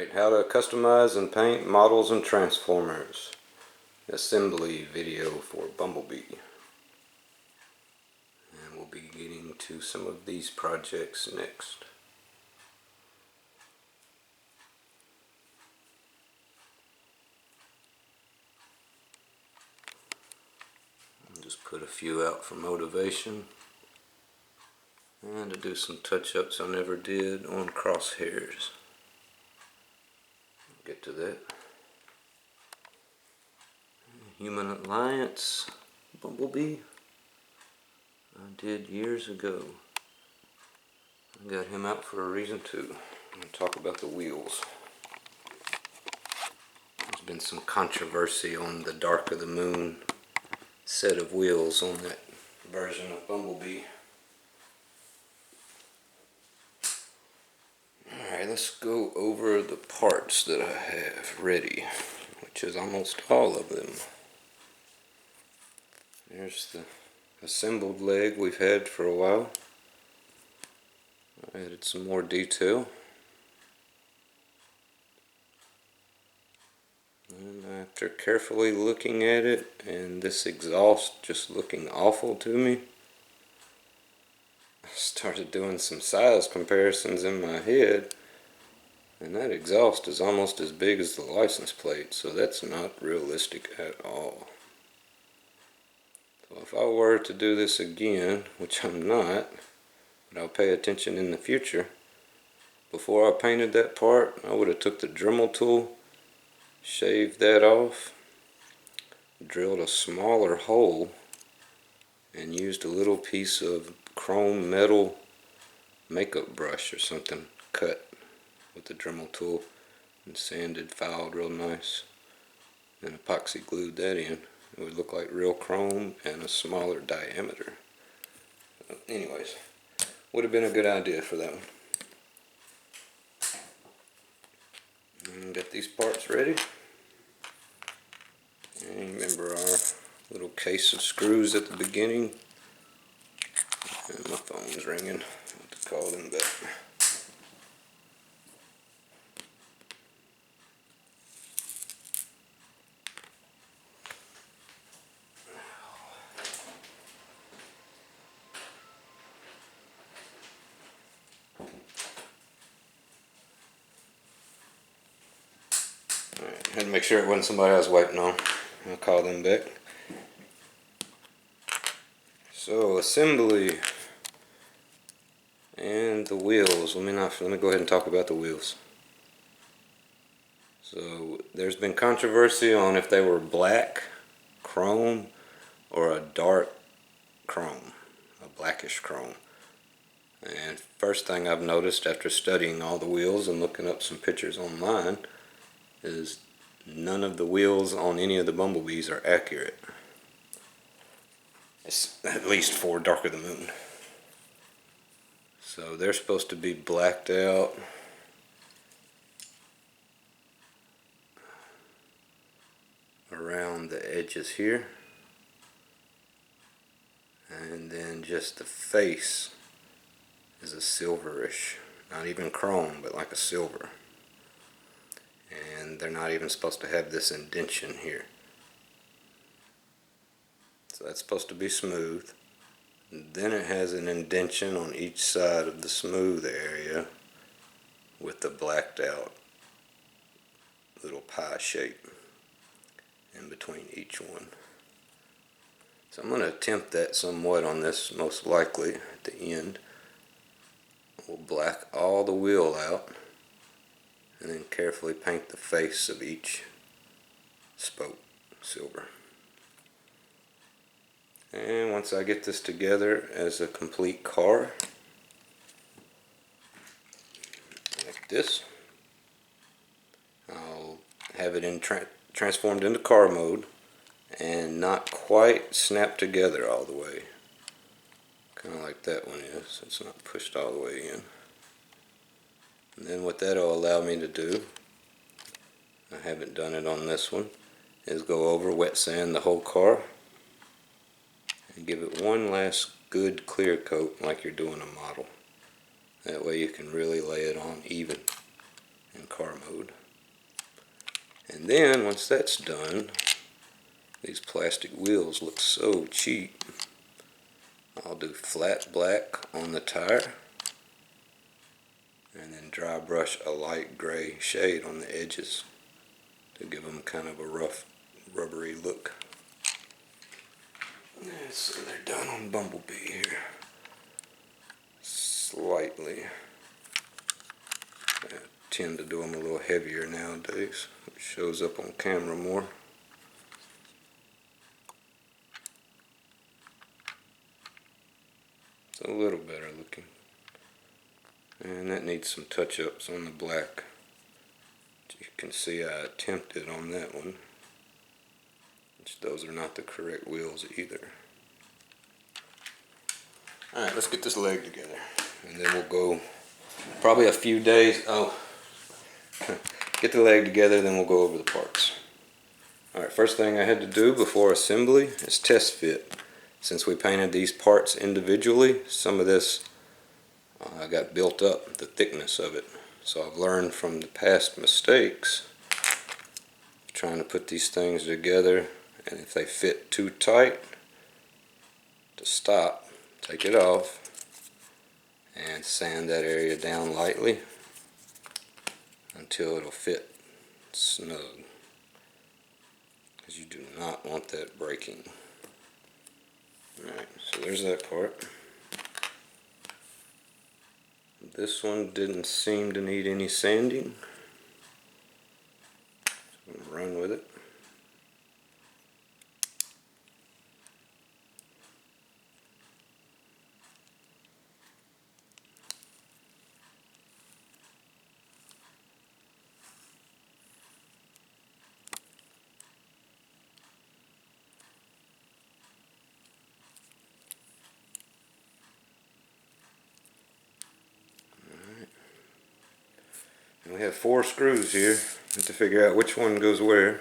Alright, how to customize and paint models and transformers. Assembly video for Bumblebee. And we'll be getting to some of these projects next. I'll just put a few out for motivation and to do some touch-ups I never did on crosshairs. Get to that. Human Alliance Bumblebee I did years ago. I got him out for a reason too. I'm going to talk about the wheels. There's been some controversy on the Dark of the Moon set of wheels on that version of Bumblebee. Alright, let's go over the parts that I have ready, which is almost all of them. There's the assembled leg we've had for a while. I added some more detail. And after carefully looking at it, and this exhaust just looking awful to me, I started doing some size comparisons in my head, and that exhaust is almost as big as the license plate, so that's not realistic at all. So if I were to do this again, which I'm not, but I'll pay attention in the future, before I painted that part, I would have took the Dremel tool, shaved that off, drilled a smaller hole, and used a little piece of chrome metal makeup brush or something cut with the Dremel tool and sanded, filed real nice, and epoxy glued that in. It would look like real chrome and a smaller diameter. Anyways, would have been a good idea for that one. And get these parts ready. And remember our little case of screws at the beginning. And my phone's ringing. I have to call them back. Alright, had to make sure it wasn't somebody I was waiting on. I'll call them back. So, assembly and the wheels. Let me go ahead and talk about the wheels. So, there's been controversy on if they were black chrome or a dark chrome, a blackish chrome. And first thing I've noticed after studying all the wheels and looking up some pictures online is none of the wheels on any of the Bumblebees are accurate. It's at least for Dark of the Moon. So they're supposed to be blacked out. Around the edges here. And then just the face is a silverish, not even chrome, but like a silver. And they're not even supposed to have this indentation here. So that's supposed to be smooth. And then it has an indentation on each side of the smooth area with the blacked out little pie shape in between each one. So I'm going to attempt that somewhat on this, most likely at the end. We'll black all the wheel out and then carefully paint the face of each spoke silver. And once I get this together as a complete car, like this, I'll have it transformed into car mode and not quite snap together all the way. Kind of like that one is. It's not pushed all the way in. And then what that'll allow me to do, I haven't done it on this one, is go over wet sand the whole car and give it one last good clear coat like you're doing a model. That way you can really lay it on even and car mode. And then once that's done, these plastic wheels look so cheap. I'll do flat black on the tire and then dry brush a light gray shade on the edges to give them kind of a rough, rubbery look. So they're done on Bumblebee here. Slightly. I tend to do them a little heavier nowadays. It shows up on camera more. It's a little better looking. And that needs some touch-ups on the black. You can see I attempted on that one. Which those are not the correct wheels either. Alright, let's get this leg together. And then we'll go probably a few days. Get the leg together, then we'll go over the parts. Alright, first thing I had to do before assembly is test fit. Since we painted these parts individually, some of this got built up, the thickness of it. So I've learned from the past mistakes trying to put these things together, and if they fit too tight, to stop, take it off and sand that area down lightly until it'll fit snug, because you do not want that breaking. Alright, so there's that part. This one didn't seem to need any sanding, so I'm gonna run with it. We have 4 screws here. We have to figure out which one goes where.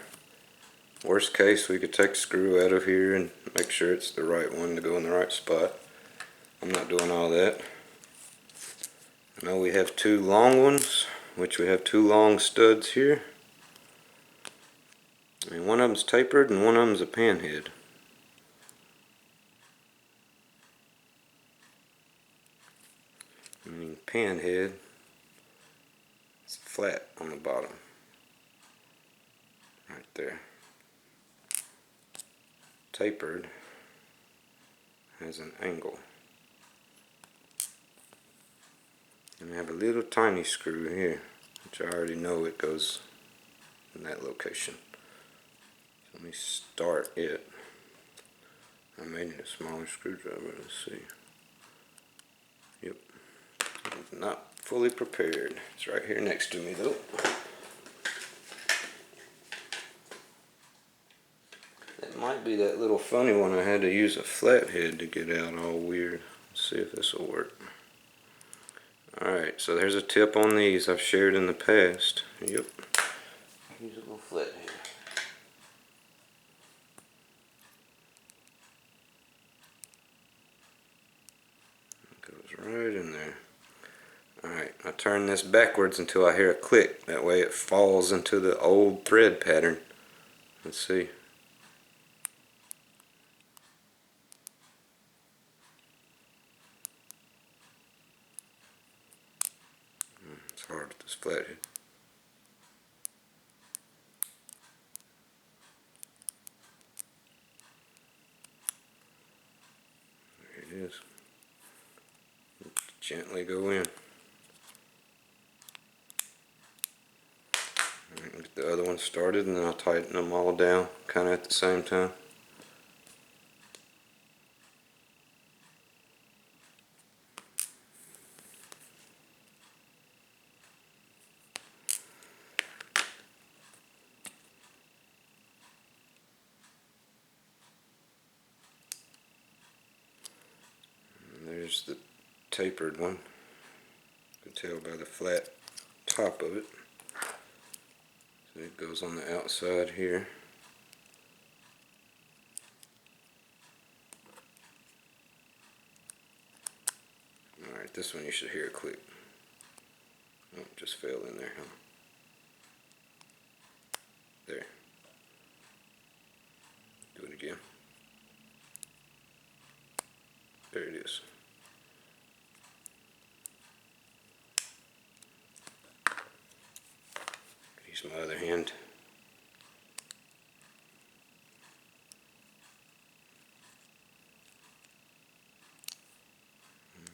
Worst case, we could take a screw out of here and make sure it's the right one to go in the right spot. I'm not doing all that. I know we have 2 long ones, which we have 2 long studs here. And one of them's tapered and one of them's a panhead. Meaning panhead is flat on the bottom. Right there. Tapered has an angle. And I have a little tiny screw here, which I already know it goes in that location. So let me start it. I may need a smaller screwdriver, let's see. Yep. I'm not fully prepared. It's right here next to me though. It might be that little funny one I had to use a flathead to get out all weird. Let's see if this will work. Alright, so there's a tip on these I've shared in the past. Yep. Use a little flathead. Goes right in there. Alright, I turn this backwards until I hear a click. That way it falls into the old thread pattern. Let's see. It's hard with this flathead. There it is. Gently go in. Get the other one started and then I'll tighten them all down kind of at the same time. And there's the tapered one. You can tell by the flat top of it. So it goes on the outside here. Alright, this one you should hear a click. Oh, it just fell in there, huh? my other hand.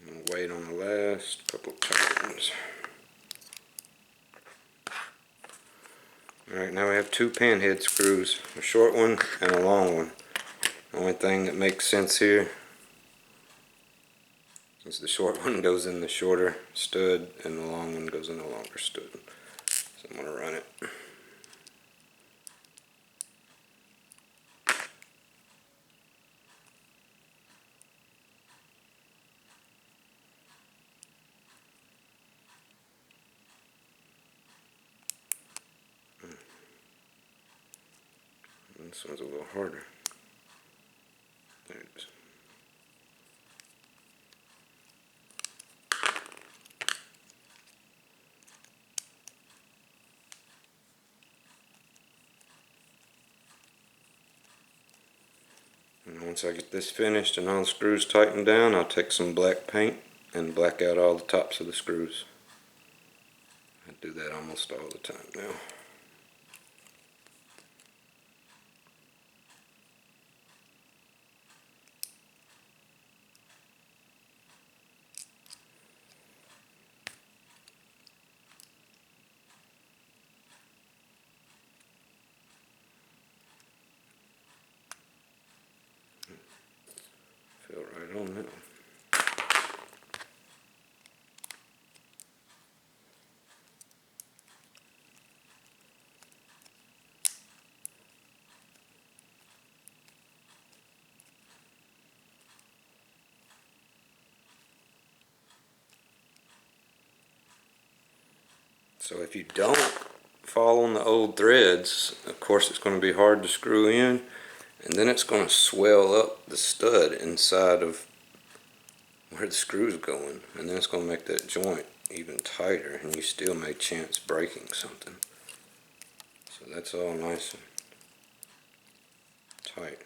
I'm going to wait on the last couple turns. Alright, now we have two panhead screws, a short one and a long one. The only thing that makes sense here is the short one goes in the shorter stud and the long one goes in the longer stud. So I'm going to run it. This one's a little harder. There it is. And once I get this finished and all the screws tightened down, I'll take some black paint and black out all the tops of the screws. I do that almost all the time now. Feel right on that one. So if you don't fall on the old threads, of course it's going to be hard to screw in, and then it's going to swell up the stud inside of where the screw's going, and then it's going to make that joint even tighter, and you still may chance breaking something. So that's all nice and tight.